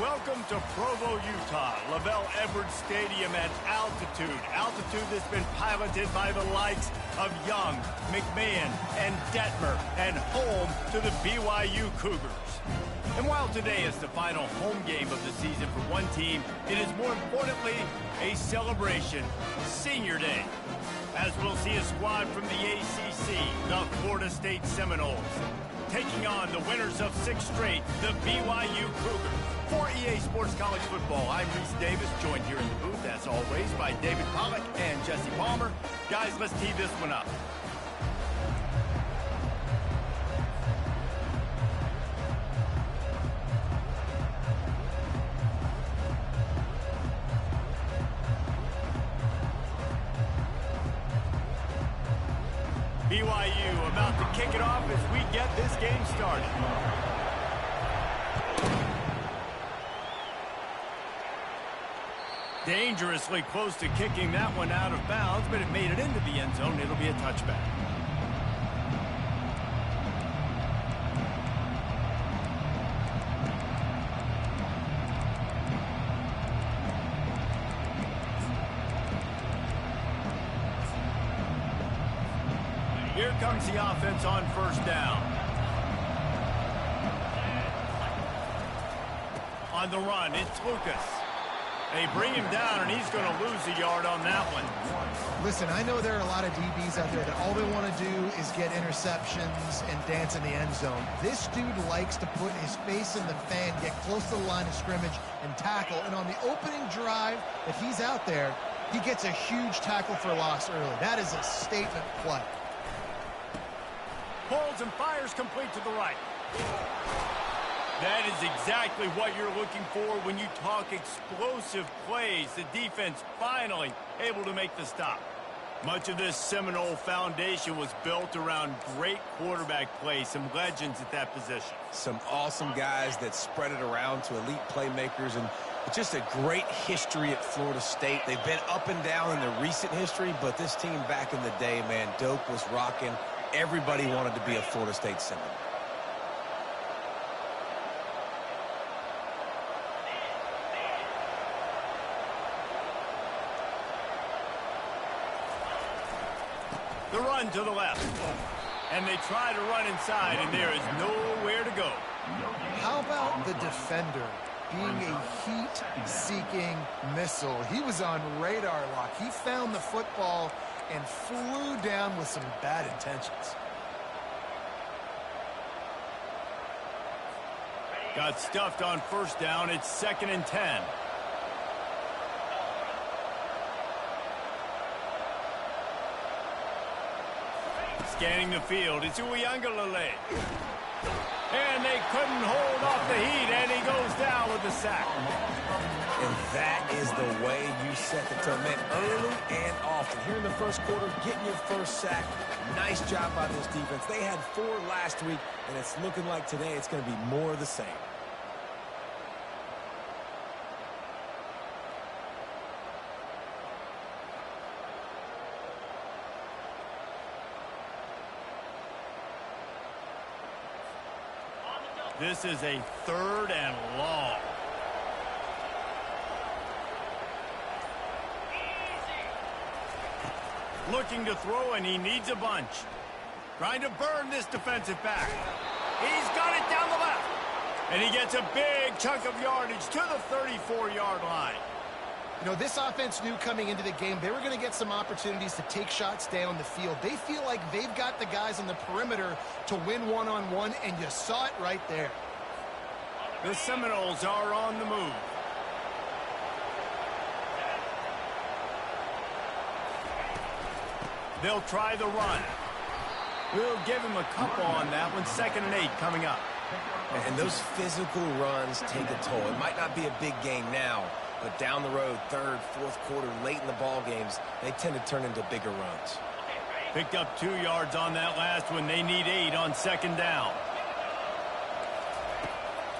Welcome to Provo, Utah, Lavelle Edwards Stadium at altitude. Altitude that's been piloted by the likes of Young, McMahon, and Detmer, and home to the BYU Cougars. And while today is the final home game of the season for one team, it is more importantly a celebration, Senior Day, as we'll see a squad from the ACC, the Florida State Seminoles, taking on the winners of 6 straight, the BYU Cougars. For EA Sports College Football, I'm Reese Davis, joined here in the booth, as always, by David Pollack and Jesse Palmer. Guys, let's tee this one up. BYU about to kick it off as we get this game started. Dangerously close to kicking that one out of bounds, but it made it into the end zone. It'll be a touchback. Here comes the offense on first down. On the run, it's Lucas. They bring him down, and he's going to lose a yard on that one. Listen, I know there are a lot of DBs out there that all they want to do is get interceptions and dance in the end zone. This dude likes to put his face in the fan, get close to the line of scrimmage, and tackle. And on the opening drive that he's out there, he gets a huge tackle for loss early. That is a statement play. Pulls and fires complete to the right. That is exactly what you're looking for when you talk explosive plays. The defense finally able to make the stop. Much of this Seminole foundation was built around great quarterback play, some legends at that position. Some awesome guys that spread it around to elite playmakers, and just a great history at Florida State. They've been up and down in the recent history, but this team back in the day, man, Doak was rocking. Everybody wanted to be a Florida State Seminole. The run to the left. And they try to run inside, and there is nowhere to go. How about the defender being a heat-seeking missile? He was on radar lock. He found the football and flew down with some bad intentions. Got stuffed on first down. It's 2nd and 10. Scanning the field, it's Uiagalelei. And they couldn't hold off the heat, and he goes down with the sack. And that is the way you set the tone, man, early and often. Here in the first quarter, getting your first sack. Nice job by this defense. They had 4 last week, and it's looking like today it's going to be more of the same. This is a 3rd and long. Looking to throw, and he needs a bunch. Trying to burn this defensive back. He's got it down the left. And he gets a big chunk of yardage to the 34-yard line. You know, this offense knew coming into the game they were going to get some opportunities to take shots down the field. They feel like they've got the guys on the perimeter to win one-on-one, and you saw it right there. The Seminoles are on the move. They'll try the run. We'll give him a couple on that one. 2nd and 8 coming up. And those physical runs take a toll. It might not be a big game now, but down the road, 3rd, 4th quarter, late in the ball games, they tend to turn into bigger runs. Picked up 2 yards on that last one. They need 8 on 2nd down.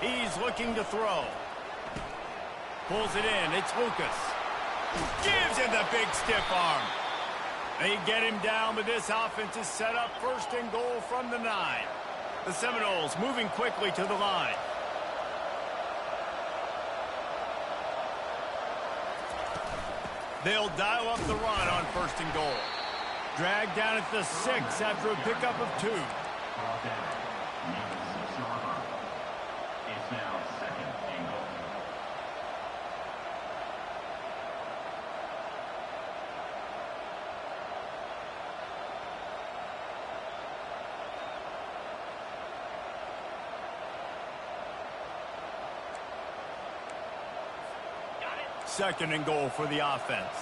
He's looking to throw. Pulls it in. It's Lucas. Gives him the big stiff arm. They get him down, but this offense is set up 1st and goal from the 9. The Seminoles moving quickly to the line. They'll dial up the run on 1st and goal. Dragged down at the 6 after a pickup of 2. It's now 2nd and goal. Second and goal for the offense.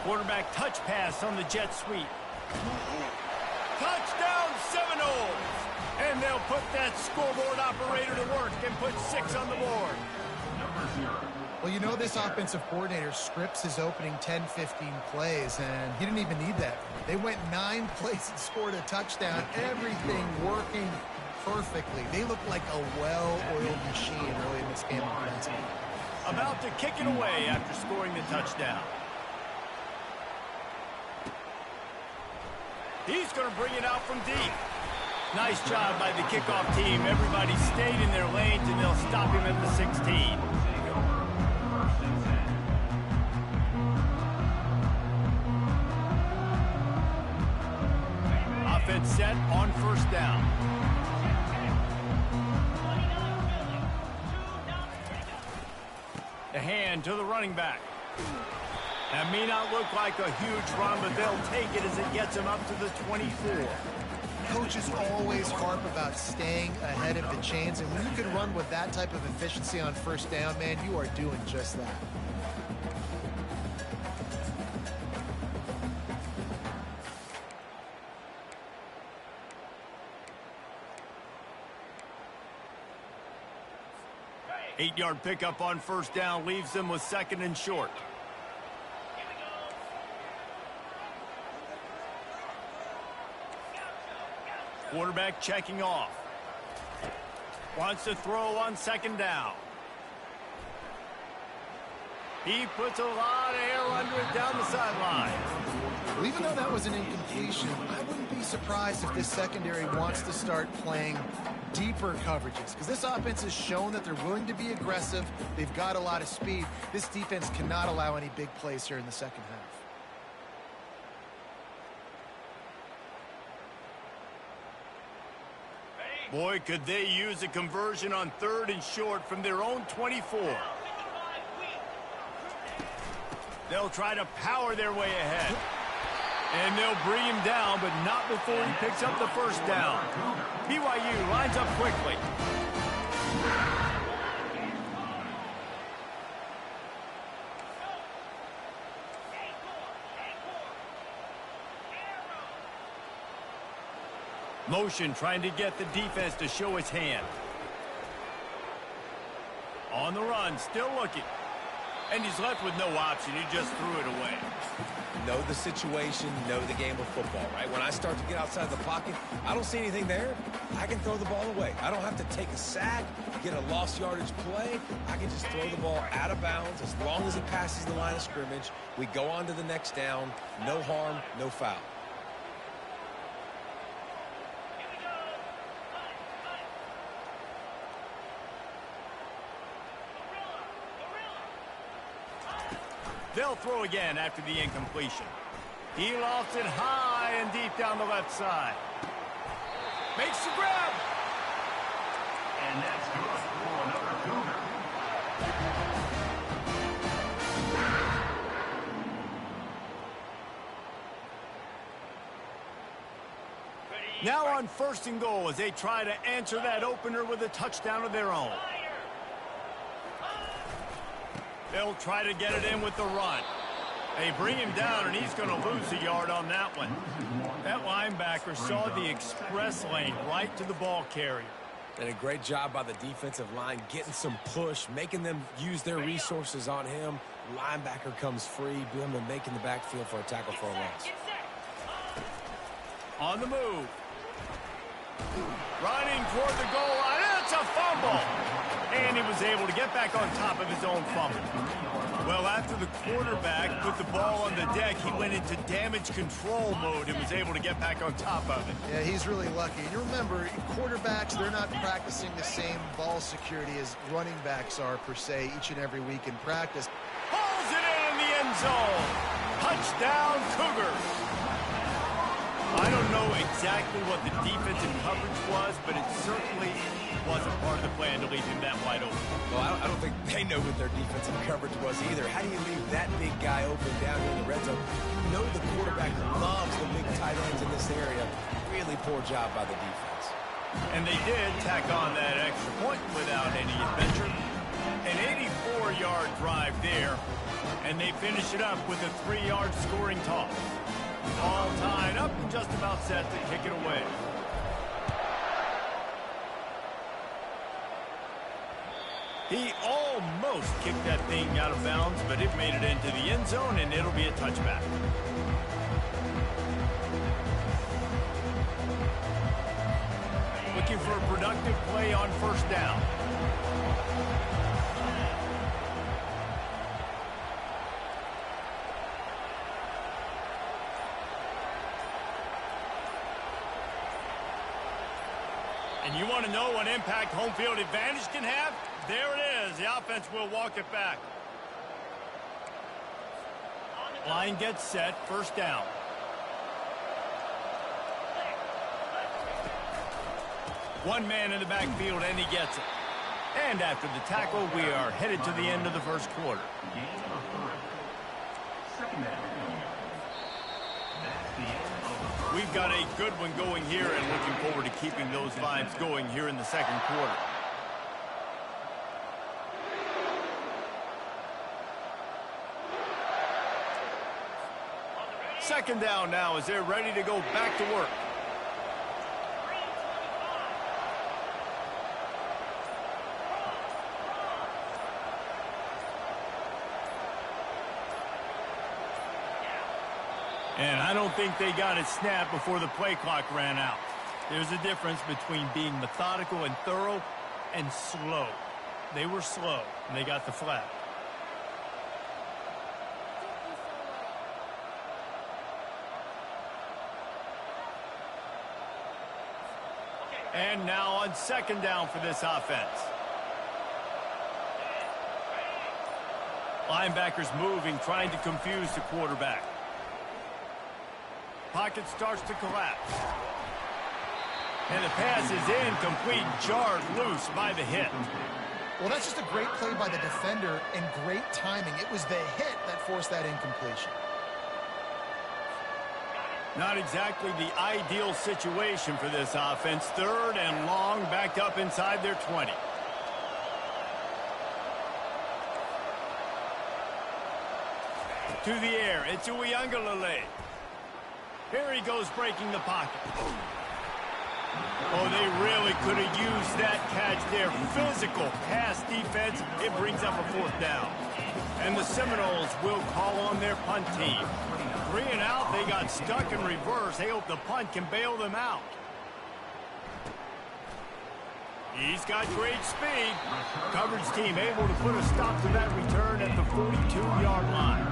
Quarterback touch pass on the jet sweep. Touchdown Seminoles! And they'll put that scoreboard operator to work and put 6 on the board. Well, you know this offensive coordinator scripts his opening 10, 15 plays, and he didn't even need that. They went 9 plays and scored a touchdown. Everything working perfectly. They look like a well-oiled machine early in this game offensively. About to kick it away after scoring the touchdown. He's going to bring it out from deep. Nice job by the kickoff team. Everybody stayed in their lanes, and they'll stop him at the 16. Offense set on 1st down. The hand to the running back. That may not look like a huge run, but they'll take it as it gets them up to the 24. Coaches always harp about staying ahead of the chains, and when you can run with that type of efficiency on 1st down, man, you are doing just that. Eight-yard pickup on 1st down leaves them with 2nd and short. Quarterback checking off. Wants to throw on 2nd down. He puts a lot of air under it down the sideline. Well, even though that was an incompletion, I wouldn't be surprised if this secondary wants to start playing deeper coverages, because this offense has shown that they're willing to be aggressive. They've got a lot of speed. This defense cannot allow any big plays here in the second half. Boy, could they use a conversion on 3rd and short from their own 24. They'll try to power their way ahead. And they'll bring him down, but not before he picks up the 1st down. BYU lines up quickly. Motion trying to get the defense to show its hand. On the run, still looking. And he's left with no option. He just threw it away. Know the situation, know the game of football, right? When I start to get outside the pocket, I don't see anything there. I can throw the ball away. I don't have to take a sack, get a lost yardage play. I can just throw the ball out of bounds as long as it passes the line of scrimmage. We go on to the next down. No harm, no foul. They'll throw again after the incompletion. He lofts it high and deep down the left side. Makes the grab. And that's good for another Cougar. Now on 1st and goal as they try to answer that opener with a touchdown of their own. They'll try to get it in with the run. They bring him down, and he's going to lose a yard on that one. That linebacker saw the express lane right to the ball carrier. And a great job by the defensive line, getting some push, making them use their resources on him. Linebacker comes free, boom, and making the backfield for a tackle for a loss. On the move. Running toward the goal line. It's a fumble. And he was able to get back on top of his own fumble. Well, after the quarterback put the ball on the deck, he went into damage control mode and was able to get back on top of it. Yeah, he's really lucky. And you remember, quarterbacks, they're not practicing the same ball security as running backs are, per se, each and every week in practice. Pulls it in the end zone. Touchdown, Cougars. I don't know exactly what the defensive coverage was, but it certainly wasn't part of the plan to leave him that wide open. Well, I don't think they know what their defensive coverage was either. How do you leave that big guy open down here in the red zone? You know the quarterback loves the big tight ends in this area. Really poor job by the defense. And they did tack on that extra point without any adventure. An 84-yard drive there, and they finish it up with a 3-yard scoring toss. All tied up and just about set to kick it away. He almost kicked that thing out of bounds, but it made it into the end zone, and it'll be a touchback. Looking for a productive play on first down. And you want to know what impact home field advantage can have? There it is. The offense will walk it back. Line gets set. First down. One man in the backfield, and he gets it. And after the tackle, we are headed to the end of the first quarter. We've got a good one going here and looking forward to keeping those vibes going here in the second quarter. Second down now as they're ready to go back to work. And I don't think they got it snapped before the play clock ran out. There's a difference between being methodical and thorough and slow. They were slow, and they got the flag. And now on second down for this offense. Linebackers moving, trying to confuse the quarterback. Pocket starts to collapse. And the pass is incomplete, jarred loose by the hit. Well, that's just a great play by the defender and great timing. It was the hit that forced that incompletion. Not exactly the ideal situation for this offense. Third and long, backed up inside their 20. To the air, it's Ncaa. Here he goes, breaking the pocket. Oh, they really could have used that catch there. Physical pass defense. It brings up a fourth down. And the Seminoles will call on their punt team. 3 and out, they got stuck in reverse. They hope the punt can bail them out. He's got great speed. Coverage team able to put a stop to that return at the 42-yard line.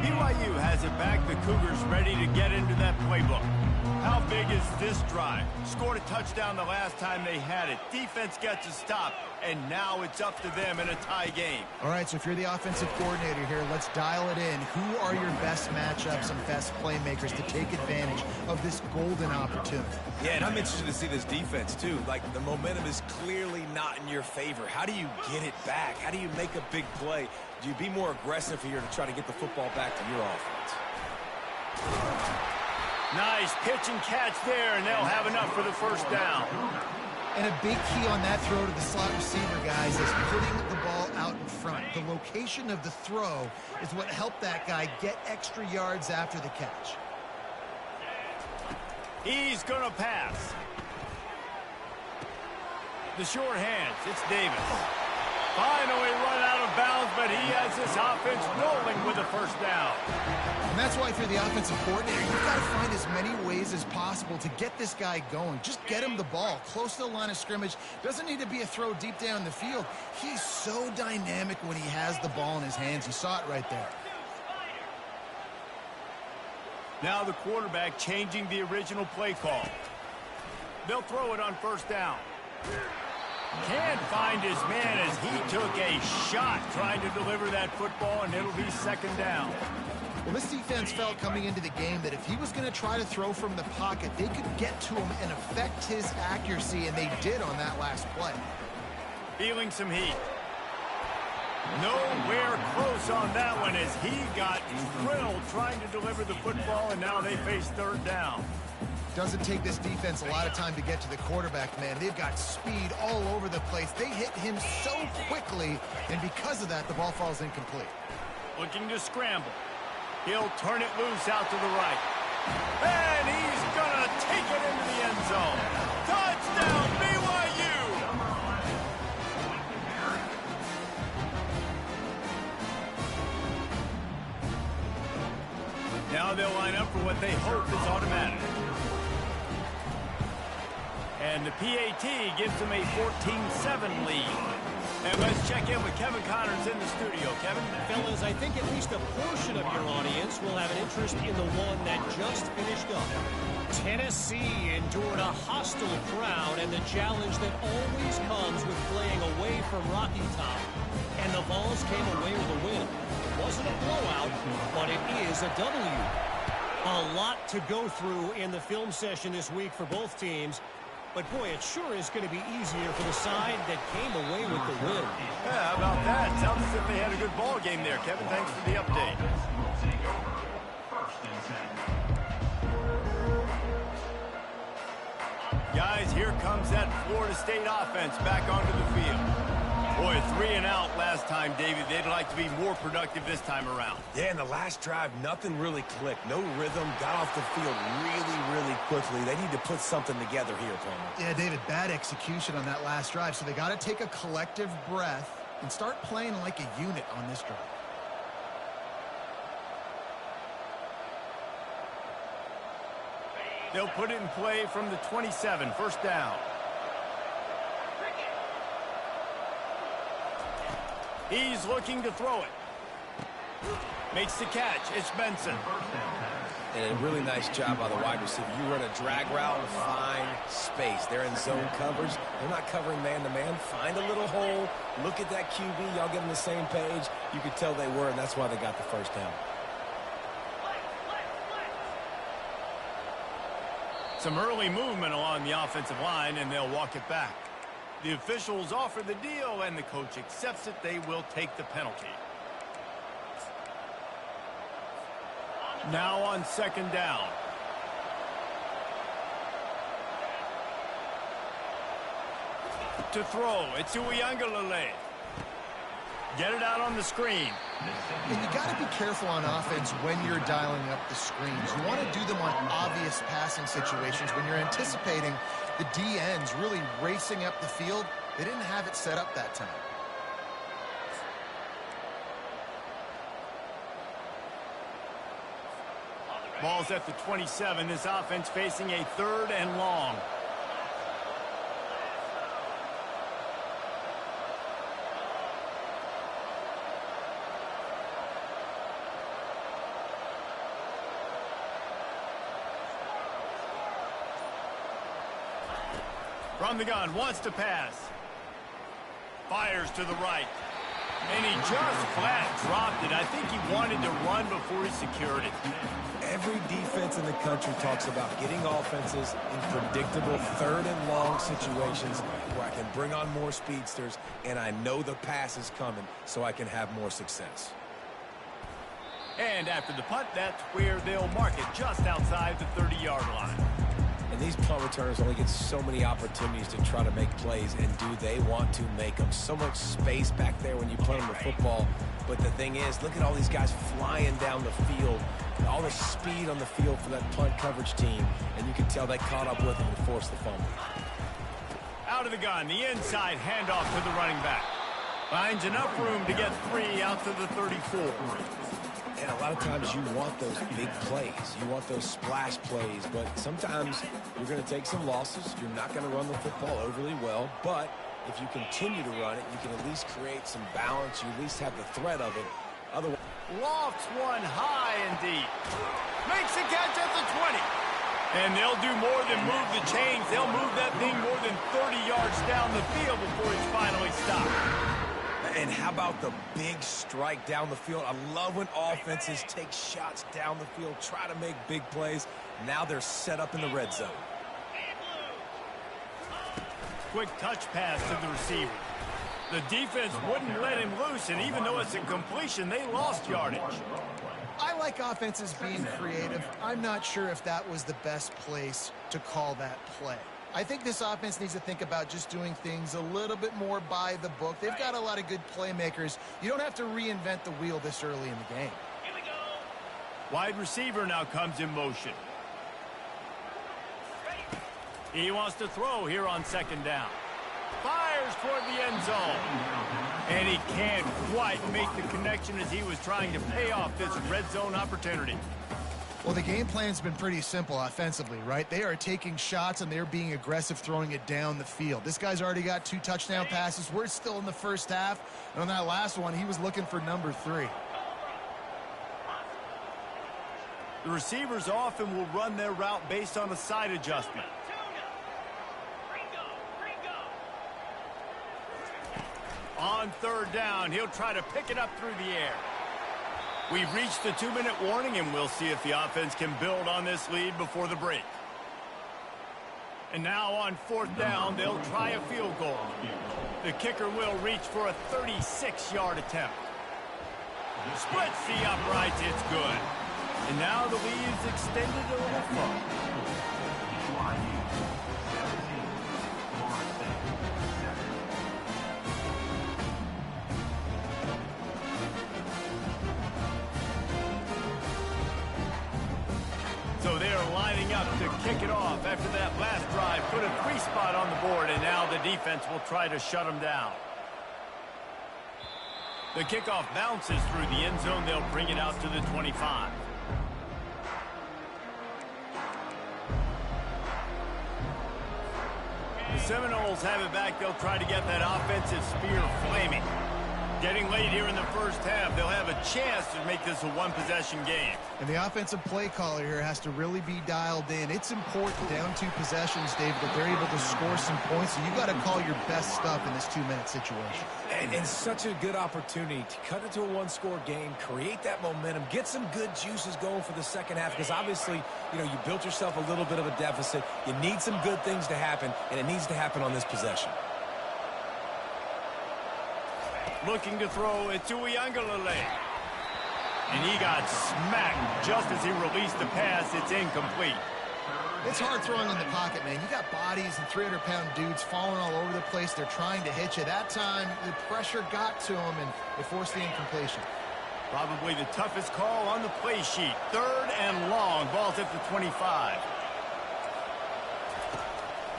BYU has it back. The Cougars ready to get into that playbook. How big is this drive? Scored a touchdown the last time they had it. Defense gets a stop, and now it's up to them in a tie game. All right, so if you're the offensive coordinator here, let's dial it in. Who are your best matchups and best playmakers to take advantage of this golden opportunity? Yeah, and I'm interested to see this defense, too. Like, the momentum is clearly not in your favor. How do you get it back? How do you make a big play? Do you be more aggressive here to try to get the football back to your offense? Nice pitch and catch there, and they'll have enough for the first down. And a big key on that throw to the slot receiver, guys, is putting the ball out in front. The location of the throw is what helped that guy get extra yards after the catch. He's going to pass. The short hands, it's Davis. Finally run out of bounds, but he has this offense rolling with a first down. And that's why if you're the offensive coordinator, you've got to find as many ways as possible to get this guy going. Just get him the ball close to the line of scrimmage. Doesn't need to be a throw deep down the field. He's so dynamic when he has the ball in his hands. You saw it right there. Now the quarterback changing the original play call. They'll throw it on first down. Can't find his man as he took a shot trying to deliver that football, and it'll be second down. Well, this defense felt coming into the game that if he was going to try to throw from the pocket, they could get to him and affect his accuracy, and they did on that last play. Feeling some heat. Nowhere close on that one as he got drilled trying to deliver the football, and now they face third down. Doesn't take this defense a lot of time to get to the quarterback, man. They've got speed all over the place. They hit him so quickly, and because of that, the ball falls incomplete. Looking to scramble. He'll turn it loose out to the right. And he's going to take it into the end zone. Touchdown, BYU! Now they'll line up for what they hope is automatic. And the PAT gives them a 14-7 lead. And let's check in with Kevin Connors in the studio. Kevin? Fellas, I think at least a portion of your audience will have an interest in the one that just finished up. Tennessee endured a hostile crowd and the challenge that always comes with playing away from Rocky Top. And the Vols came away with a win. It wasn't a blowout, but it is a W. A lot to go through in the film session this week for both teams. But, boy, it sure is going to be easier for the side that came away with the win. Yeah, how about that? Sounds as if they had a good ball game there, Kevin. Thanks for the update. Guys, here comes that Florida State offense back onto the field. Boy, 3 and out last time, David. They'd like to be more productive this time around. Yeah, in the last drive, nothing really clicked. No rhythm, got off the field really quickly. They need to put something together here, Palmer. Yeah, David, bad execution on that last drive, so they got to take a collective breath and start playing like a unit on this drive. They'll put it in play from the 27, first down. He's looking to throw it. Makes the catch. It's Benson. And a really nice job by the wide receiver. You run a drag route, find space. They're in zone coverage. They're not covering man-to-man. Find a little hole. Look at that QB. Y'all get on the same page. You could tell they were, and that's why they got the first down. Some early movement along the offensive line, and they'll walk it back. The officials offer the deal, and the coach accepts it. They will take the penalty. Now on second down. To throw, it's Uiagalelei. Get it out on the screen. And you got to be careful on offense when you're dialing up the screens. You want to do them on obvious passing situations when you're anticipating the DNs really racing up the field. They didn't have it set up that time. Ball's at the 27. This offense facing a third and long. From the gun, wants to pass. Fires to the right. And he just flat dropped it. I think he wanted to run before he secured it. Every defense in the country talks about getting offenses in predictable third and long situations where I can bring on more speedsters and I know the pass is coming so I can have more success. And after the punt, that's where they'll mark it just outside the 30-yard line. And these punt returners only get so many opportunities to try to make plays, and do they want to make them? So much space back there when you punt them the football. But the thing is, look at all these guys flying down the field, all the speed on the field for that punt coverage team, and you can tell they caught up with them and forced the fumble. Out of the gun, the inside handoff to the running back. Finds enough room to get 3 out to the 34. And a lot of times you want those big plays. You want those splash plays, but sometimes you're going to take some losses. You're not going to run the football overly well, but if you continue to run it, you can at least create some balance. You at least have the threat of it. Otherwise, Lofts one high and deep. Makes a catch at the 20. And they'll do more than move the chains. They'll move that thing more than 30 yards down the field before it's finally stopped. and how about the big strike down the field? I love when offenses take shots down the field, try to make big plays. Now they're set up in the red zone. Quick touch pass to the receiver. The defense wouldn't let him loose, and even though it's a completion, they lost yardage. I like offenses being creative. I'm not sure if that was the best place to call that play. I think this offense needs to think about just doing things a little bit more by the book. They've got a lot of good playmakers. You don't have to reinvent the wheel this early in the game. Here we go. Wide receiver now comes in motion. He wants to throw here on second down. Fires toward the end zone. And he can't quite make the connection as he was trying to pay off this red zone opportunity. Well, the game plan's been pretty simple offensively, right? They are taking shots and they're being aggressive, throwing it down the field. This guy's already got 2 touchdown passes. We're still in the first half. And on that last one, he was looking for number 3. The receivers often will run their route based on a side adjustment. On third down, he'll try to pick it up through the air. We've reached the 2-minute warning, and we'll see if the offense can build on this lead before the break. And now on fourth down, they'll try a field goal. The kicker will reach for a 36-yard attempt. Splits the uprights, it's good. And now the lead is extended a little further. So they are lining up to kick it off after that last drive. Put a 3 spot on the board, and now the defense will try to shut them down. The kickoff bounces through the end zone. They'll bring it out to the 25. The Seminoles have it back. They'll try to get that offensive spear flaming. Getting late here in the first half, they'll have a chance to make this a one-possession game. And the offensive play caller here has to really be dialed in. It's important down 2 possessions, David, that they're able to score some points. So you got to call your best stuff in this 2-minute situation. And such a good opportunity to cut it to a 1-score game, create that momentum, get some good juices going for the second half, because obviously, you know, you built yourself a little bit of a deficit. You need some good things to happen, and it needs to happen on this possession. Looking to throw it to Ncaa. And he got smacked just as he released the pass. It's incomplete. It's hard throwing in the pocket, man. You got bodies and 300-pound dudes falling all over the place. They're trying to hit you. That time, the pressure got to him, and it forced the incompletion. Probably the toughest call on the play sheet. 3rd and long. Ball's at the 25.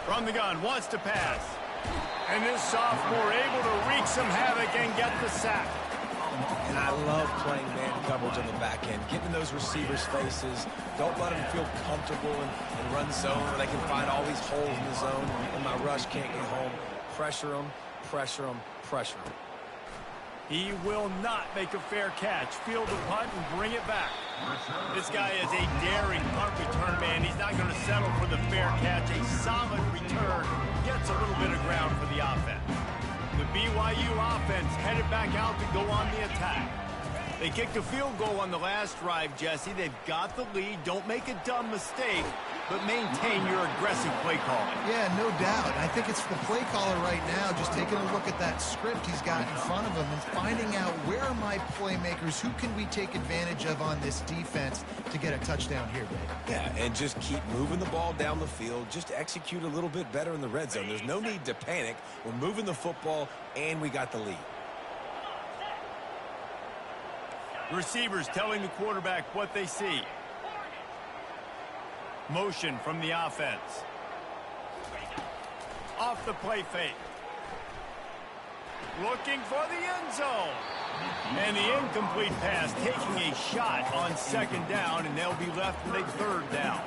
From the gun, wants to pass. And this sophomore able to wreak some havoc and get the sack. And I love playing man coverage on the back end, getting those receivers' faces. Don't let them feel comfortable and run zone where they can find all these holes in the zone and my rush can't get home. Pressure them, pressure them, pressure them. He will not make a fair catch. Field the punt and bring it back. This guy is a daring punt return man. He's not going to settle for the fair catch. A solid return gets a little bit of ground for the offense. The BYU offense headed back out to go on the attack. They kicked a field goal on the last drive, Jesse. They've got the lead. Don't make a dumb mistake, but maintain your aggressive play calling. Yeah, no doubt. I think it's the play caller right now just taking a look at that script he's got in front of him and finding out where are my playmakers, who can we take advantage of on this defense to get a touchdown here, Dave. Yeah, and just keep moving the ball down the field. Just execute a little bit better in the red zone. There's no need to panic. We're moving the football, and we got the lead. Receivers telling the quarterback what they see. Motion from the offense. Off the play fake. Looking for the end zone. And the incomplete pass taking a shot on second down, and they'll be left with a third down.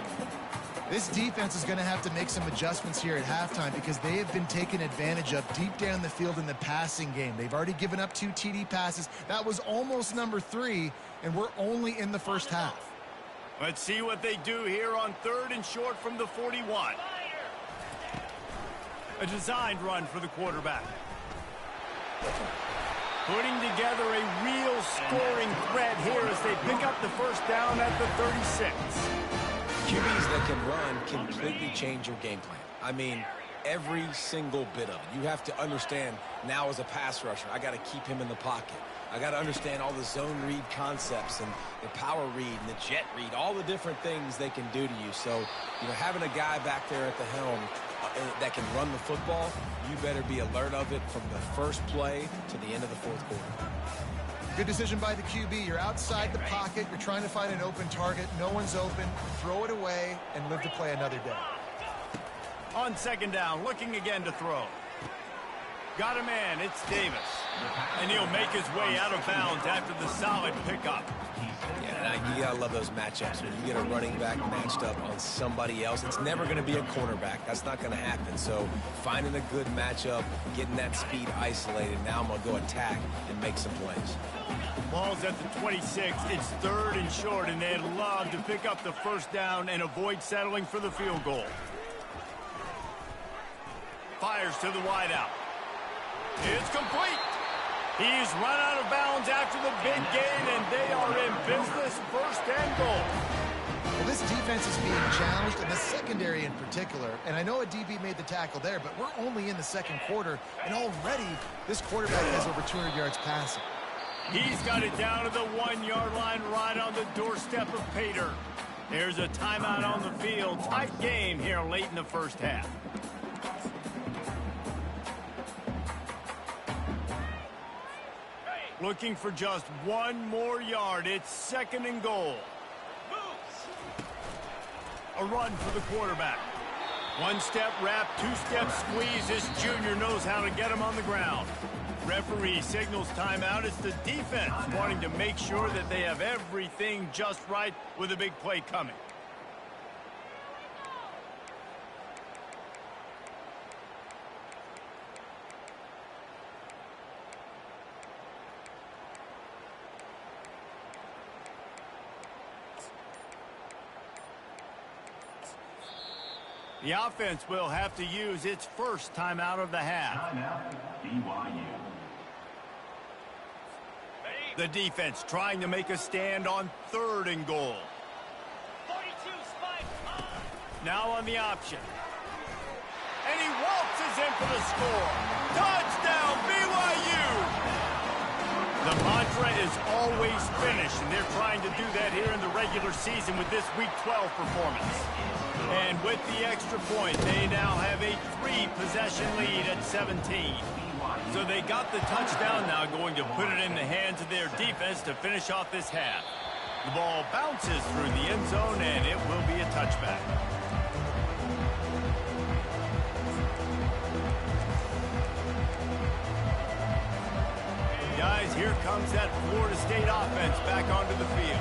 This defense is going to have to make some adjustments here at halftime because they have been taken advantage of deep down the field in the passing game. They've already given up 2 TD passes. That was almost number 3, and we're only in the first half. Let's see what they do here on 3rd and short from the 41. A designed run for the quarterback. Putting together a real scoring threat here as they pick up the first down at the 36. QBs that can run completely change your game plan. I mean, every single bit of it. You have to understand now as a pass rusher, I got to keep him in the pocket. I got to understand all the zone read concepts and the power read and the jet read, all the different things they can do to you. So, having a guy back there at the helm that can run the football, you better be alert of it from the first play to the end of the 4th quarter. Good decision by the QB. You're outside the pocket. You're trying to find an open target. No one's open. Throw it away and live to play another day. On 2nd down, looking again to throw. Got a man, it's Davis. And he'll make his way out of bounds after the solid pickup. Yeah, you gotta love those matchups. When you get a running back matched up on somebody else, it's never gonna be a cornerback. That's not gonna happen. So finding a good matchup, getting that speed isolated, now I'm gonna go attack and make some plays. Ball's at the 26. It's 3rd and short, and they'd love to pick up the first down and avoid settling for the field goal. Fires to the wideout. It's complete. He's run out of bounds after the big gain, and they are in business, 1st and goal. Well, this defense is being challenged, and the secondary in particular. And I know a DB made the tackle there, but we're only in the 2nd quarter, and already this quarterback has over 200 yards passing. He's got it down to the 1-yard line right on the doorstep of Pater. There's a timeout on the field. Tight game here late in the first half. Looking for just 1 more yard. It's 2nd and goal. A run for the quarterback. 1-step wrap, 2-step squeeze. This junior knows how to get him on the ground. Referee signals timeout. It's the defense wanting to make sure that they have everything just right with a big play coming. The offense will have to use its first timeout of the half. The defense trying to make a stand on 3rd and goal. Now on the option. And he waltzes in for the score. Touchdown, BYU! The mantra is always finish, and they're trying to do that here in the regular season with this Week 12 performance. And with the extra point, they now have a 3-possession lead at 17. So they got the touchdown, now going to put it in the hands of their defense to finish off this half. The ball bounces through the end zone, and it will be a touchback. Guys, here comes that Florida State offense back onto the field.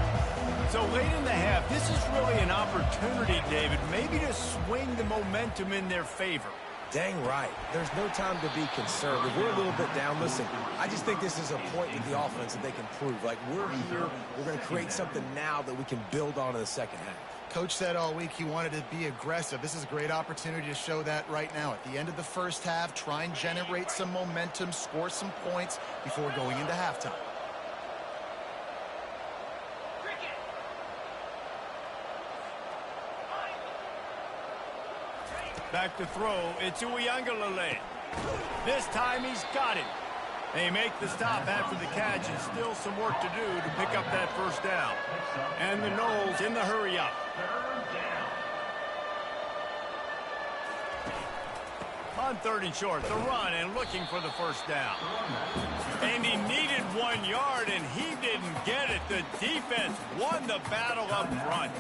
So late in the half, this is really an opportunity, David, maybe to swing the momentum in their favor. Dang right. There's no time to be concerned. If we're a little bit down, listen, I just think this is a point with the offense that they can prove. Like, we're here, we're going to create something now that we can build on in the second half. Coach said all week he wanted to be aggressive. This is a great opportunity to show that right now. At the end of the first half, try and generate some momentum, score some points before going into halftime. Back to throw, it's Uiagalelei. This time he's got it. They make the stop after the catch, and still some work to do to pick up that first down. And the Noles in the hurry-up. On 3rd and short, the run and looking for the first down. And he needed 1 yard, and he didn't get it. The defense won the battle up front.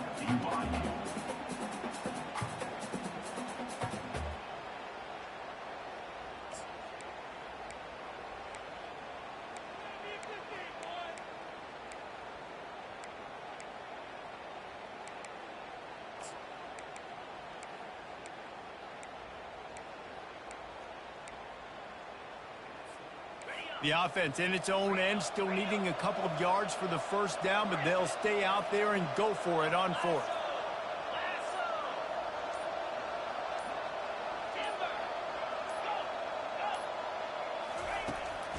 The offense in its own end, still needing a couple of yards for the first down, but they'll stay out there and go for it on fourth.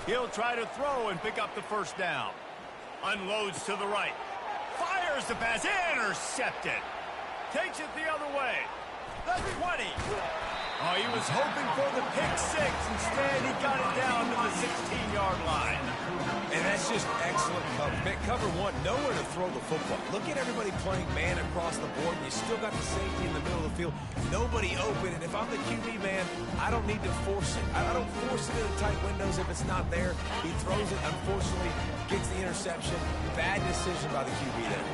He'll try to throw and pick up the first down. Unloads to the right. Fires the pass. Intercepted. Takes it the other way. The 20. Oh, he was hoping for the pick six. Instead, he got it down to the 16-yard line. And that's just excellent cover. Man, cover one, nowhere to throw the football. Look at everybody playing man across the board, and you still got the safety in the middle of the field. Nobody open, and if I'm the QB, man, I don't need to force it. I don't force it into tight windows if it's not there. He throws it, unfortunately, gets the interception. Bad decision by the QB there.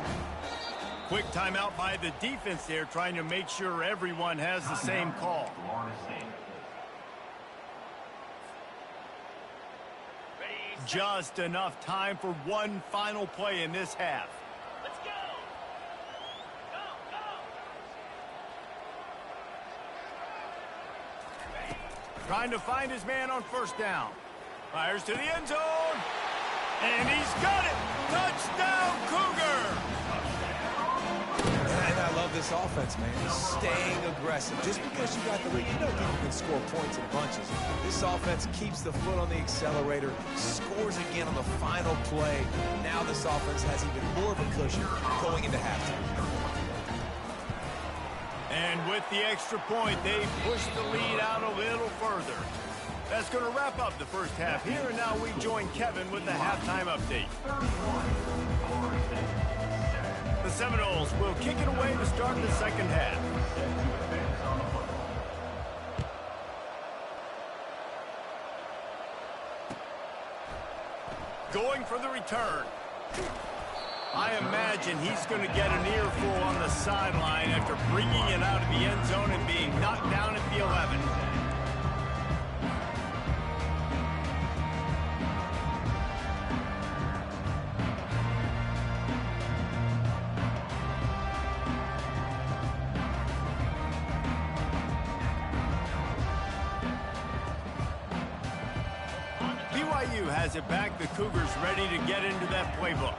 Quick timeout by the defense there, trying to make sure everyone has the same call. Just enough time for one final play in this half. Let's go. Trying to find his man on first down. Fires to the end zone. And he's got it. Touchdown, Cougar. And I love this offense, man. Staying aggressive. Just because you got the lead, you know people can score points in bunches. This offense keeps the foot on the accelerator, scores again on the final play. Now this offense has even more of a cushion going into halftime. And with the extra point, they push the lead out a little further. That's going to wrap up the first half here, and now we join Kevin with the halftime update. The Seminoles will kick it away to start the second half. Going for the return. I imagine he's going to get an earful on the sideline after bringing it out of the end zone and being knocked down at the 11. BYU has it back. The Cougars ready to get into that playbook.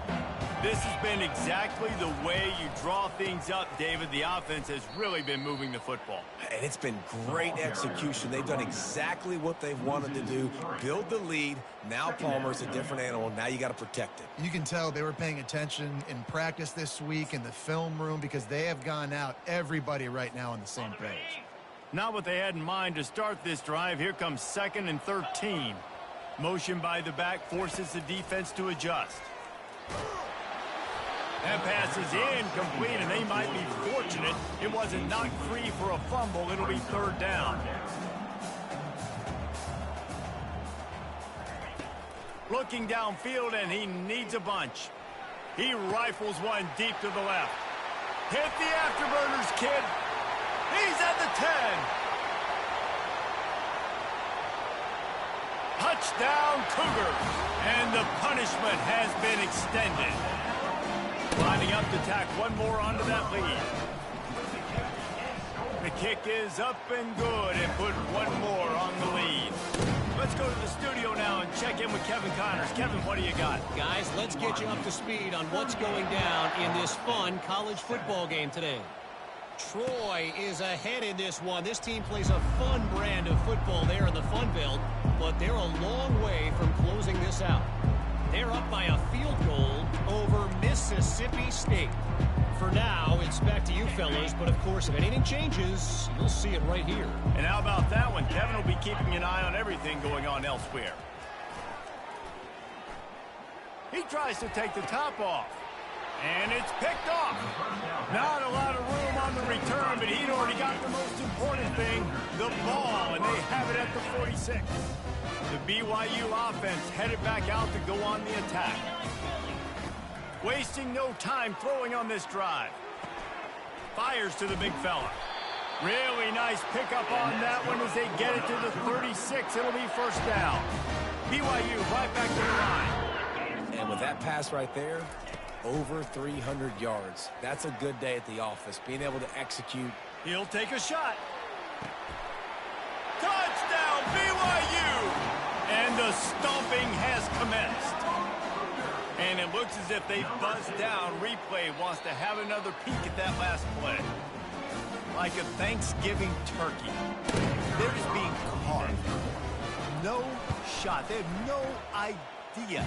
This has been exactly the way you draw things up, David. The offense has really been moving the football. And it's been great execution. They've done exactly what they've wanted to do. Build the lead. Now Palmer's a different animal. Now you got to protect it. You can tell they were paying attention in practice this week in the film room because they have gone out, everybody right now on the same page. Not what they had in mind to start this drive. Here comes 2nd and 13. Motion by the back forces the defense to adjust. That pass is incomplete, and they might be fortunate it wasn't knocked free for a fumble. It'll be third down. Looking downfield, and he needs a bunch. He rifles one deep to the left. Hit the afterburners, kid. He's at the 10. Touchdown, Cougars. And the punishment has been extended. Lining up to tack one more onto that lead. The kick is up and good and put one more on the lead. Let's go to the studio now and check in with Kevin Connors. Kevin, what do you got? Guys, let's get you up to speed on what's going down in this fun college football game today. Troy is ahead in this one. This team plays a fun brand of football there in the Fun Belt, but they're a long way from closing this out. They're up by a field goal over Mississippi State. For now, it's back to you fellas, but of course, if anything changes, you'll see it right here. And how about that one? Kevin will be keeping an eye on everything going on elsewhere. He tries to take the top off. And it's picked off. Not a lot of room on the return, but he'd already got the most important thing, the ball, and they have it at the 46. The BYU offense headed back out to go on the attack. Wasting no time throwing on this drive. Fires to the big fella. Really nice pickup on that one as they get it to the 36. It'll be first down. BYU right back to the line. And with that pass right there, over 300 yards. That's a good day at the office, being able to execute. He'll take a shot. Touchdown, BYU! And the stomping has commenced. And it looks as if they've buzzed down. Replay wants to have another peek at that last play. Like a Thanksgiving turkey. They're just being carved. No shot. They have no idea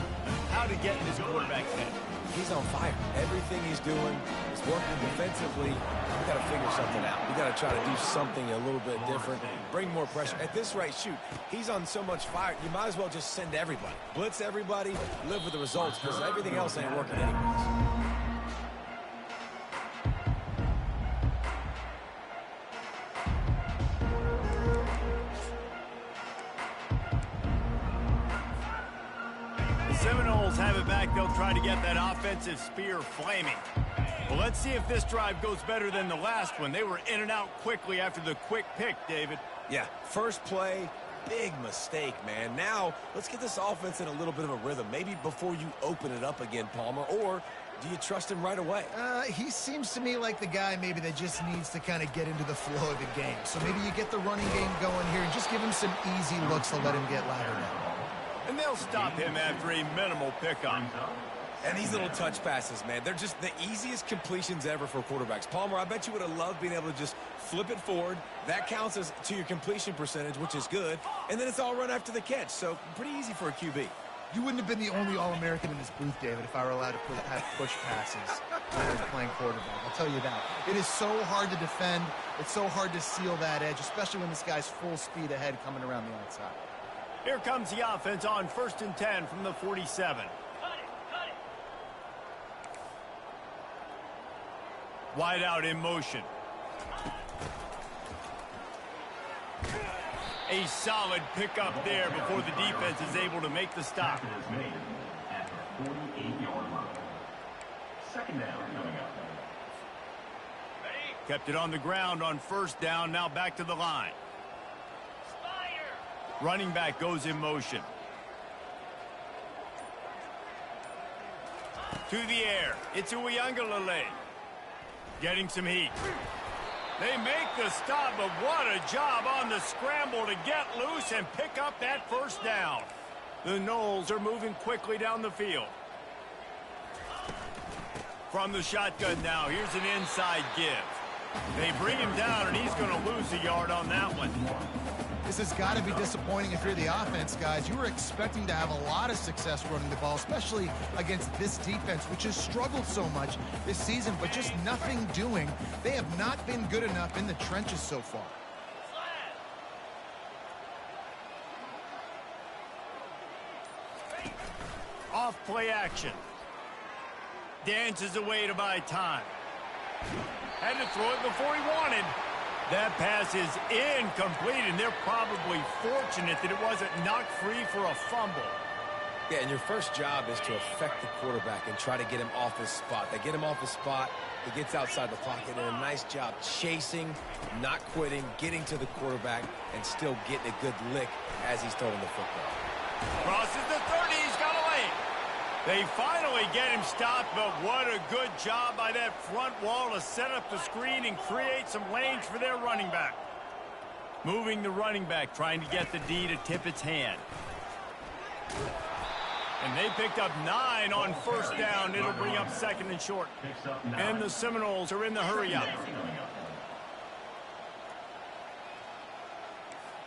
how to get in this quarterback's head. He's on fire. Everything he's doing is working defensively. You got to figure something out. You got to try to do something a little bit different. Bring more pressure. At this rate, shoot, he's on so much fire, you might as well just send everybody. Blitz everybody, live with the results, because everything else ain't working anyways. Seminoles have it back. They'll try to get that offensive spear flaming. Well, let's see if this drive goes better than the last one. They were in and out quickly after the quick pick, David. Yeah, first play, big mistake, man. Now, let's get this offense in a little bit of a rhythm. Maybe before you open it up again, Palmer, or do you trust him right away? He seems to me like the guy maybe that just needs to kind of get into the flow of the game. So maybe you get the running game going here and just give him some easy looks to let him get lathered up. And they'll stop him after a minimal pickup. And these little touch passes, man, they're just the easiest completions ever for quarterbacks. Palmer, I bet you would have loved being able to just flip it forward. That counts as to your completion percentage, which is good. And then it's all run after the catch. So pretty easy for a QB. You wouldn't have been the only All-American in this booth, David, if I were allowed to have push passes when I was playing quarterback. I'll tell you that. It is so hard to defend. It's so hard to seal that edge, especially when this guy's full speed ahead coming around the outside. Here comes the offense on 1st and 10 from the 47. Wide out in motion. A solid pickup there before the defense is able to make the stop. Second down coming up. Kept it on the ground on 1st down. Now back to the line. Running back goes in motion. To the air. It's Uiagalelei. Getting some heat. They make the stop, but what a job on the scramble to get loose and pick up that 1st down. The Noles are moving quickly down the field. From the shotgun now, here's an inside give. They bring him down, and he's going to lose a yard on that one. This has got to be disappointing if you're the offense, guys. You were expecting to have a lot of success running the ball, especially against this defense, which has struggled so much this season, but just nothing doing. They have not been good enough in the trenches so far. Off play action. Dances away to buy time. Had to throw it before he wanted. That pass is incomplete, and they're probably fortunate that it wasn't knocked free for a fumble. Yeah, and your first job is to affect the quarterback and try to get him off his spot. They get him off his spot, he gets outside the pocket, and a nice job chasing, not quitting, getting to the quarterback, and still getting a good lick as he's throwing the football. Crosses the 30, he's got away. They finally get him stopped, but what a good job by that front wall to set up the screen and create some lanes for their running back. Moving the running back, trying to get the D to tip its hand. And they picked up 9 on 1st down. It'll bring up 2nd and short. And the Seminoles are in the hurry-up.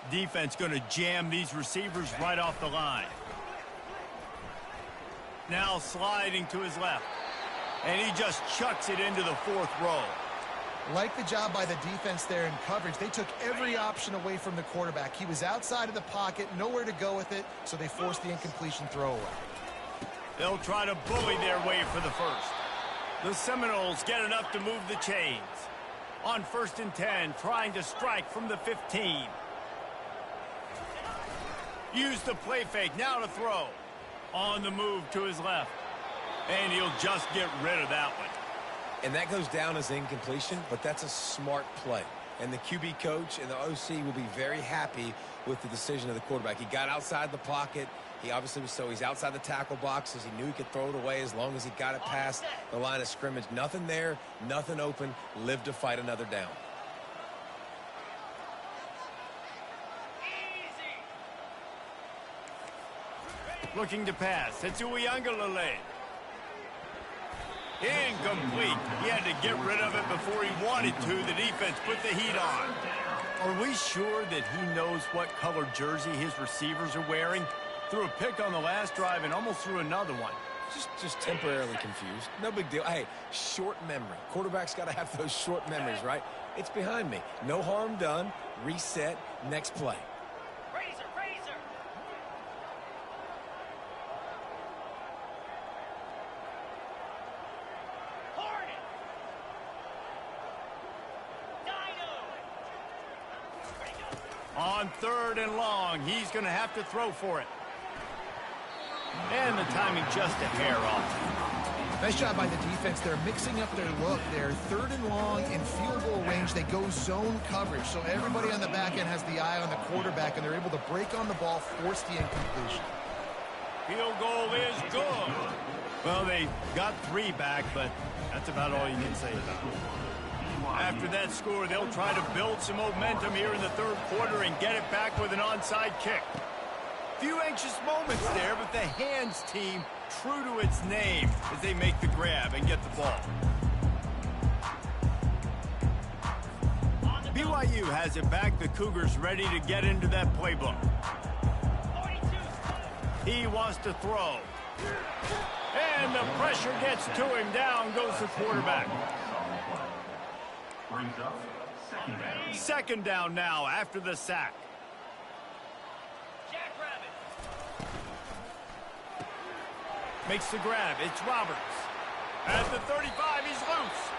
Defense going to jam these receivers right off the line. Now sliding to his left. And he just chucks it into the 4th row. Like the job by the defense there in coverage. They took every option away from the quarterback. He was outside of the pocket, nowhere to go with it, so they forced the incompletion throwaway. They'll try to bully their way for the 1st. The Seminoles get enough to move the chains. On 1st and 10, trying to strike from the 15. Use the play fake, now to throw. On the move to his left. And he'll just get rid of that one. And that goes down as incompletion, but that's a smart play. And the QB coach and the OC will be very happy with the decision of the quarterback. He got outside the pocket. He obviously was he's outside the tackle boxes. He knew he could throw it away as long as he got it past the line of scrimmage. Nothing there, nothing open. Live to fight another down. Looking to pass. It's Ncaa. Incomplete. He had to get rid of it before he wanted to. The defense put the heat on. Are we sure that he knows what color jersey his receivers are wearing? Threw a pick on the last drive and almost threw another one. Just temporarily confused. No big deal. Hey, short memory. Quarterback's got to have those short memories, right? It's behind me. No harm done. Reset. Next play. Razor, razor. Hornet. Dino. On 3rd and long, he's going to have to throw for it. And the timing just a hair off. Nice job by the defense. They're mixing up their look. They're 3rd and long in field goal range. They go zone coverage. So everybody on the back end has the eye on the quarterback, and they're able to break on the ball, force the incompletion. Field goal is good. Well, they got 3 back, but that's about all you can say about it. After that score, they'll try to build some momentum here in the 3rd quarter and get it back with an onside kick. Few anxious moments there, but the hands team true to its name as they make the grab and get the ball. BYU has it back. The Cougars ready to get into that playbook. He wants to throw. And the pressure gets to him. Down goes the quarterback. Brings up Second down now after the sack. Makes the grab. It's Roberts. At the 35, he's loose.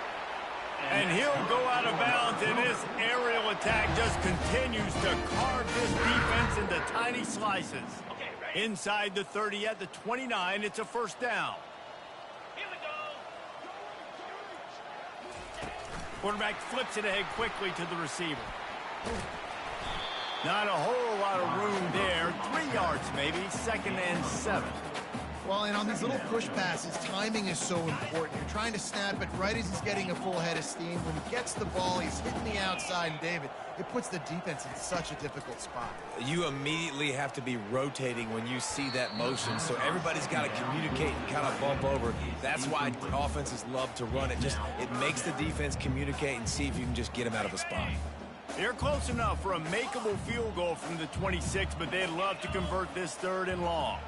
And he'll go out of bounds, and this aerial attack just continues to carve this defense into tiny slices. Inside the 30 at the 29, it's a 1st down. Here we go. Quarterback flips it ahead quickly to the receiver. Not a whole lot of room there. 3 yards maybe. 2nd and 7. Well, and on these little push passes, timing is so important. You're trying to snap it right as he's getting a full head of steam. When he gets the ball, he's hitting the outside, and David, it puts the defense in such a difficult spot. You immediately have to be rotating when you see that motion, so everybody's got to communicate and kind of bump over. That's why offenses love to run it. It makes the defense communicate and see if you can just get him out of a spot. They're close enough for a makeable field goal from the 26, but they'd love to convert this 3rd and long.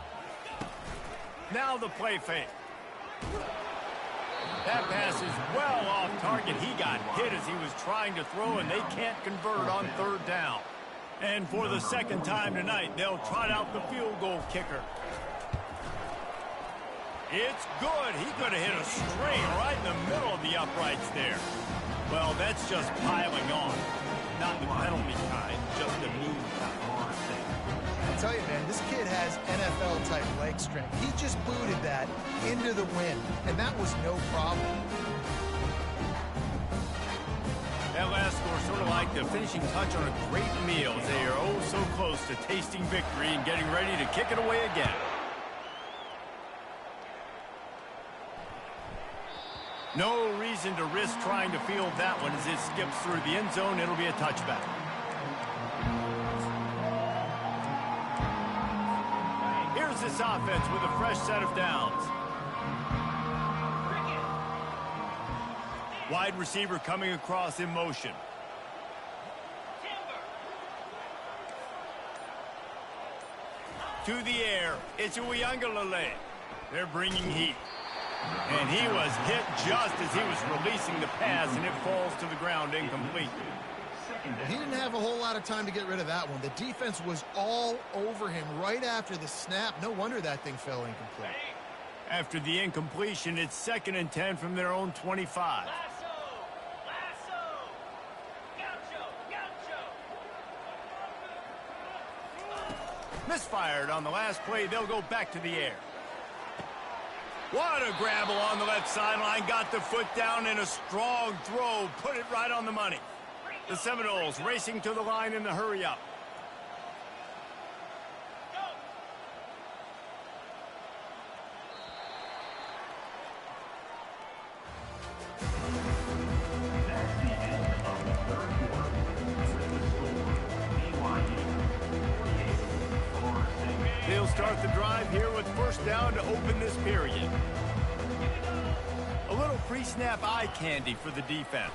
Now the play fake. That pass is well off target. He got hit as he was trying to throw, and they can't convert on 3rd down. And for the 2nd time tonight, they'll trot out the field goal kicker. It's good. He could have hit a straight right in the middle of the uprights there. Well, that's just piling on. Not the penalty kind, just a new kind. I tell you, man, this kid has NFL-type leg strength. He just booted that into the wind, and that was no problem. That last score sort of like the finishing touch on a great meal. They are oh so close to tasting victory and getting ready to kick it away again. No reason to risk trying to field that one as it skips through the end zone. It'll be a touchback. Here's this offense with a fresh set of downs. Wide receiver coming across in motion. To the air, it's Ncaa. They're bringing heat. And he was hit just as he was releasing the pass, and it falls to the ground incomplete. He didn't have a whole lot of time to get rid of that one. The defense was all over him right after the snap. No wonder that thing fell incomplete. After the incompletion, it's 2nd and 10 from their own 25. Misfired on the last play. They'll go back to the air. What a grab along the left sideline. Got the foot down in a strong throw. Put it right on the money. The Seminoles racing to the line in the hurry-up. They'll start the drive here with first down to open this period. A little pre-snap eye candy for the defense.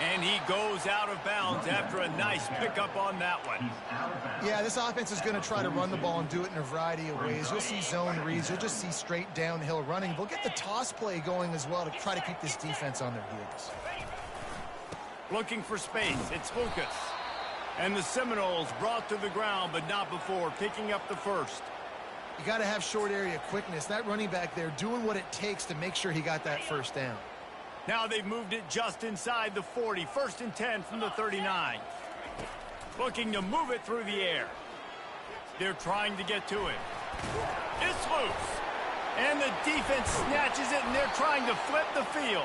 And he goes out of bounds after a nice pickup on that one. Yeah, this offense is going to try to run the ball and do it in a variety of ways. You'll see zone reads. You'll just see straight downhill running. They'll get the toss play going as well to try to keep this defense on their heels. Looking for space. It's Lucas. And the Seminoles brought to the ground, but not before picking up the first. You got to have short area quickness. That running back there doing what it takes to make sure he got that first down. Now they've moved it just inside the 40. First and 10 from the 39. Looking to move it through the air. They're trying to get to it. It's loose. And the defense snatches it, and they're trying to flip the field.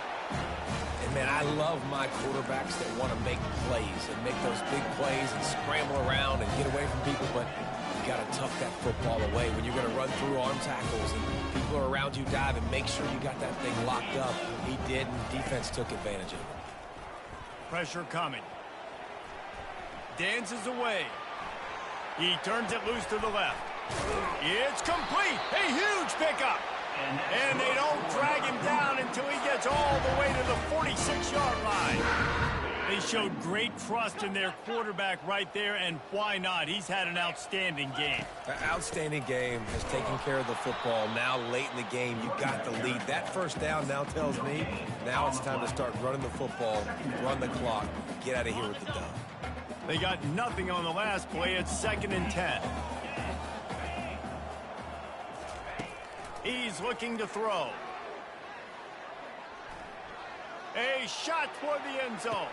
And, man, I love my quarterbacks that want to make plays and make those big plays and scramble around and get away from people, but you got to tuck that football away when you're going to run through arm tackles and people are around you dive, and make sure you got that thing locked up. He did, and defense took advantage of it. Pressure coming. Dances away. He turns it loose to the left. It's complete. A huge pickup. And they don't drag him down until he gets all the way to the 46-yard line. They showed great trust in their quarterback right there, and why not? He's had an outstanding game. An outstanding game, has taken care of the football. Now, late in the game, you got the lead. That first down now tells me now it's time to start running the football, run the clock, get out of here with the dub. They got nothing on the last play. It's 2nd and 10. He's looking to throw. A shot toward the end zone.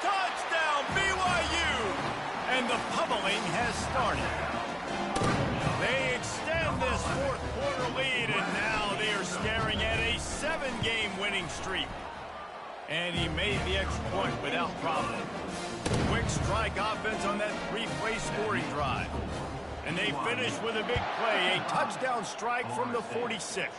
Touchdown, BYU! And the pummeling has started. They extend this fourth-quarter lead, and now they are staring at a 7-game winning streak. And he made the extra point without problem. Quick strike offense on that 3-play scoring drive. And they finish with a big play, a touchdown strike from the 46.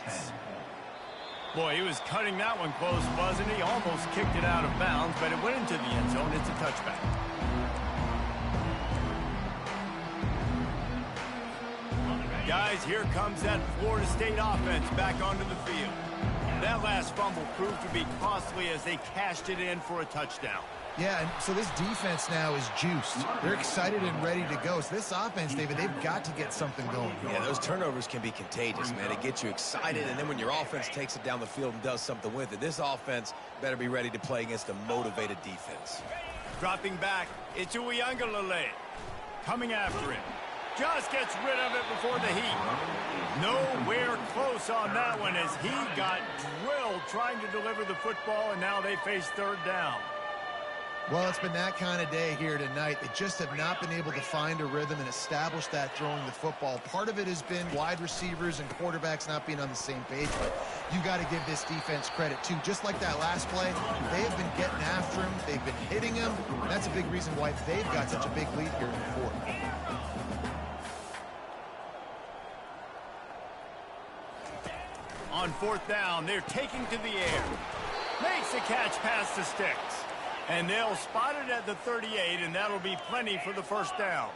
Boy, he was cutting that one close, wasn't he? Almost kicked it out of bounds, but it went into the end zone. It's a touchback. Guys, here comes that Florida State offense back onto the field. That last fumble proved to be costly as they cashed it in for a touchdown. Yeah, and so this defense now is juiced. They're excited and ready to go. So this offense, David, they've got to get something going. Yeah, those turnovers can be contagious, man. It gets you excited, and then when your offense takes it down the field and does something with it, this offense better be ready to play against a motivated defense. Dropping back, it's Uiagalelei. Coming after him. Just gets rid of it before the heat. Nowhere close on that one as he got drilled trying to deliver the football, and now they face third down. Well, it's been that kind of day here tonight. They just have not been able to find a rhythm and establish that throwing the football. Part of it has been wide receivers and quarterbacks not being on the same page, but you got to give this defense credit, too. Just like that last play, they have been getting after him. They've been hitting him. And that's a big reason why they've got such a big lead here in the fourth. On fourth down, they're taking to the air. Makes the catch past the sticks. And they'll spot it at the 38, and that'll be plenty for the first down.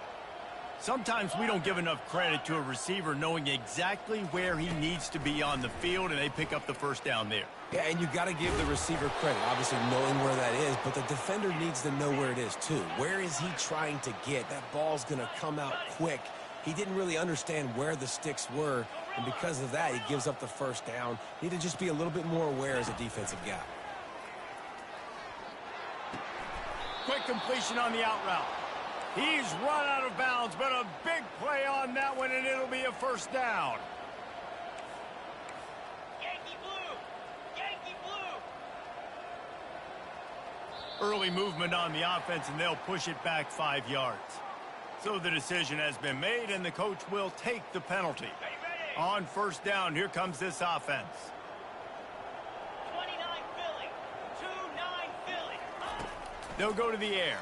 Sometimes we don't give enough credit to a receiver knowing exactly where he needs to be on the field, and they pick up the first down there. Yeah, and you got to give the receiver credit, obviously knowing where that is, but the defender needs to know where it is too. Where is he trying to get? That ball's going to come out quick. He didn't really understand where the sticks were, and because of that, he gives up the first down. Need to just be a little bit more aware as a defensive guy. Quick completion on the out route. He's run out of bounds, but a big play on that one, and it'll be a first down. Yankee blue! Yankee blue! Early movement on the offense, and they'll push it back 5 yards. So the decision has been made, and the coach will take the penalty. On first down, here comes this offense. 29 Philly! 2-9 Philly! They'll go to the air.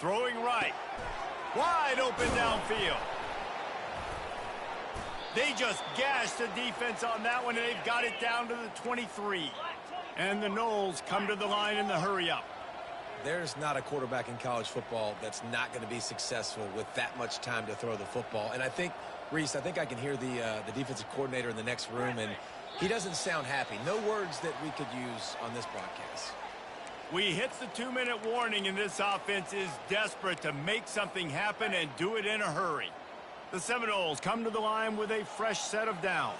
Throwing right. Wide open downfield. They just gashed the defense on that one, and they've got it down to the 23. And the Noles come to the line in the hurry-up. There's not a quarterback in college football that's not going to be successful with that much time to throw the football. And I think, Reese, I think I can hear the defensive coordinator in the next room, and he doesn't sound happy. No words that we could use on this broadcast. We hit the 2-minute warning, and this offense is desperate to make something happen and do it in a hurry. The Seminoles come to the line with a fresh set of downs.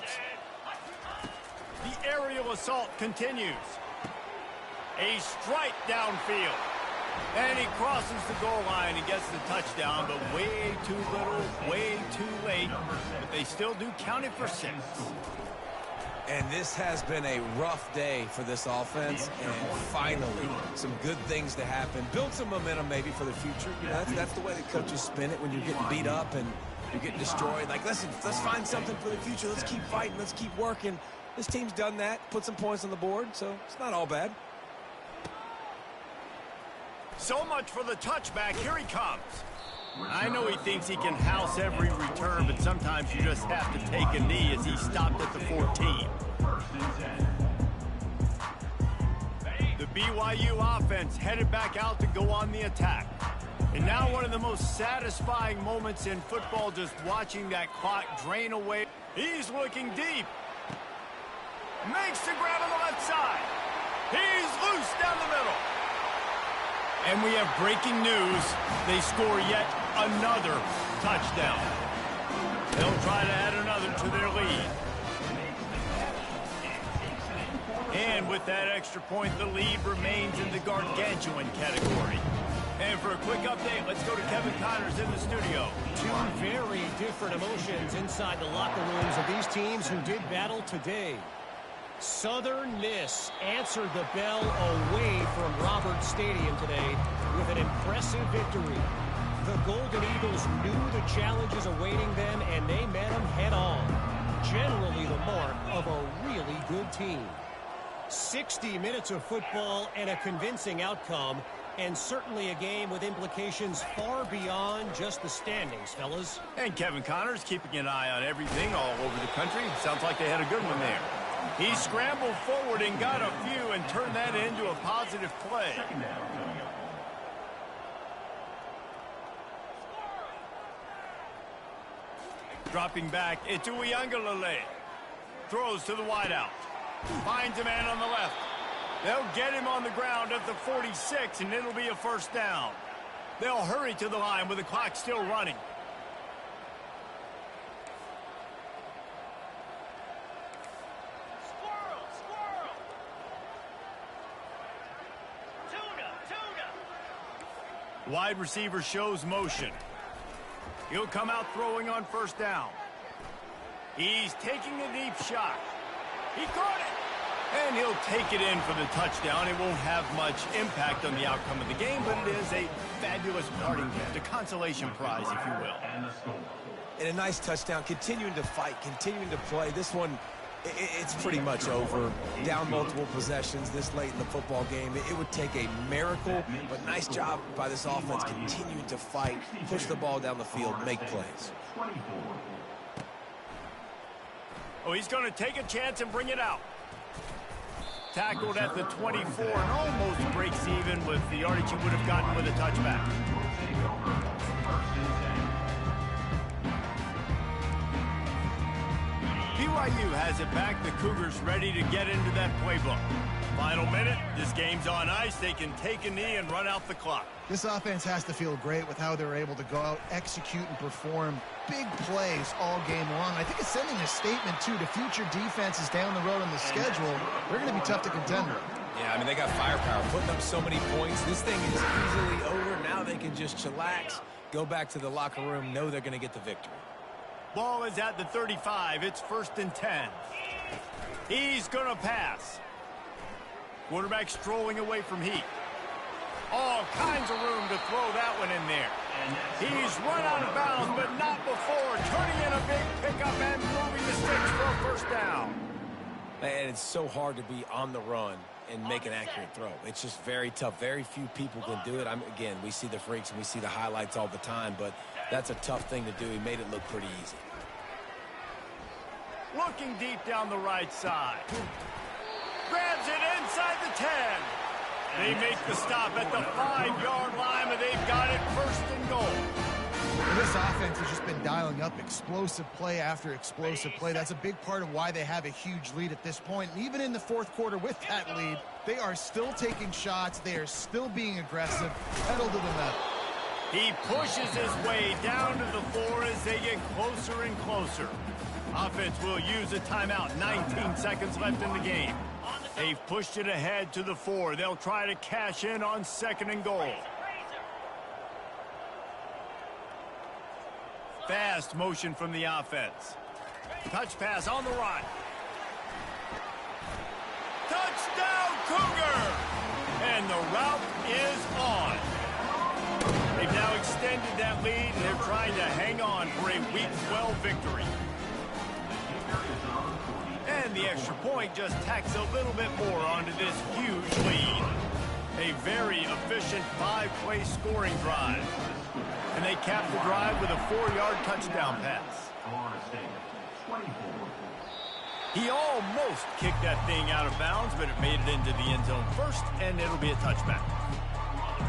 The aerial assault continues. A strike downfield. And he crosses the goal line and gets the touchdown, but way too little, way too late. But they still do count it for 6. And this has been a rough day for this offense, and finally some good things to happen. Build some momentum maybe for the future. You know, that's the way the coaches spin it when you're getting beat up and you're getting destroyed. Like, listen, let's find something for the future. Let's keep fighting. Let's keep working. This team's done that, put some points on the board, so it's not all bad. So much for the touchback. Here he comes. I know he thinks he can house every return, but sometimes you just have to take a knee as he stopped at the 14. The BYU offense headed back out to go on the attack. And now one of the most satisfying moments in football, just watching that clock drain away. He's looking deep. Makes the grab on the left side. He's loose down the middle. And we have breaking news. They score yet another touchdown. They'll try to add another to their lead. And with that extra point, the lead remains in the gargantuan category. And for a quick update, let's go to Kevin Connors in the studio. Two very different emotions inside the locker rooms of these teams who did battle today. Southern Miss answered the bell away from Roberts Stadium today with an impressive victory. The Golden Eagles knew the challenges awaiting them, and they met them head-on. Generally the mark of a really good team. 60 minutes of football and a convincing outcome, and certainly a game with implications far beyond just the standings, fellas. And Kevin Connors keeping an eye on everything all over the country. Sounds like they had a good one there. He scrambled forward and got a few and turned that into a positive play. Dropping back, it's Uiagalelei. Throws to the wideout. Finds a man on the left. They'll get him on the ground at the 46, and it'll be a first down. They'll hurry to the line with the clock still running. Wide receiver shows motion. He'll come out throwing on first down. He's taking a deep shot. He caught it. And he'll take it in for the touchdown. It won't have much impact on the outcome of the game, but it is a fabulous parting gift, a consolation prize, if you will. And a nice touchdown, continuing to fight, continuing to play. This one, it's pretty much over. Down multiple possessions this late in the football game. It would take a miracle, but nice job by this offense continuing to fight, push the ball down the field, make plays. Oh, he's going to take a chance and bring it out. Tackled at the 24 and almost breaks even with the yardage he would have gotten with a touchback. BYU has it back. The Cougars ready to get into that playbook. Final minute. This game's on ice. They can take a knee and run out the clock. This offense has to feel great with how they're able to go out, execute, and perform big plays all game long. I think it's sending a statement, too, to future defenses down the road on the schedule. They're going to be tough to contend with. Yeah, I mean, they got firepower, putting up so many points. This thing is easily over. Now they can just chillax, go back to the locker room, know they're going to get the victory. Ball is at the 35. It's 1st and 10. He's going to pass. Quarterback strolling away from heat. All kinds of room to throw that one in there. He's run out of bounds, but not before. Turning in a big pickup and moving the sticks for a first down. And it's so hard to be on the run and make an accurate throw. It's just very tough. Very few people can do it. Again, we see the freaks and we see the highlights all the time, but that's a tough thing to do. He made it look pretty easy. Looking deep down the right side. grabs it inside the 10. They make the stop at the 5-yard line, and they've got it first and goal. And this offense has just been dialing up explosive play after explosive play. That's a big part of why they have a huge lead at this point. And even in the fourth quarter with that lead, they are still taking shots. They are still being aggressive, pedal to the metal. He pushes his way down to the floor as they get closer and closer. Offense will use a timeout. 19 seconds left in the game. They've pushed it ahead to the 4. They'll try to cash in on 2nd and goal. Fast motion from the offense. Touch pass on the run. Touchdown, Cougar! And the route is on. They've now extended that lead, and they're trying to hang on for a Week 12 victory. And the extra point just tacks a little bit more onto this huge lead. A very efficient 5-play scoring drive. And they cap the drive with a 4-yard touchdown pass. He almost kicked that thing out of bounds, but it made it into the end zone first, and it'll be a touchback.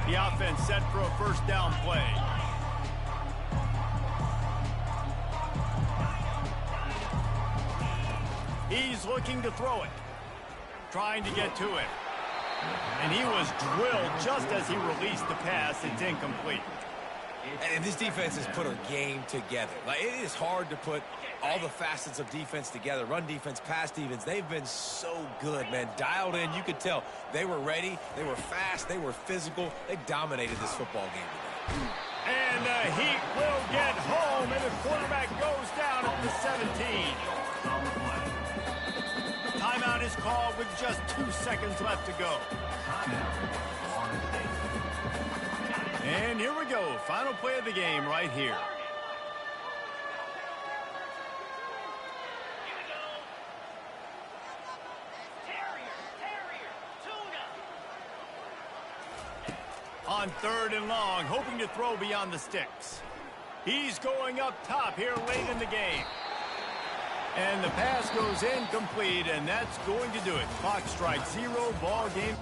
The offense set for a first down play. He's looking to throw it. Trying to get to it. And he was drilled just as he released the pass. It's incomplete. And this defense has put a game together. Like, it is hard to put all the facets of defense together. Run defense, pass defense. They've been so good, man. Dialed in. You could tell they were ready. They were fast. They were physical. They dominated this football game today. And the Heat will get home, and the quarterback goes down at the 17. Timeout is called with just 2 seconds left to go. And here we go. Final play of the game right here. On 3rd and long, hoping to throw beyond the sticks. He's going up top here late in the game. And the pass goes incomplete, and that's going to do it. Clock strikes 0, ball game.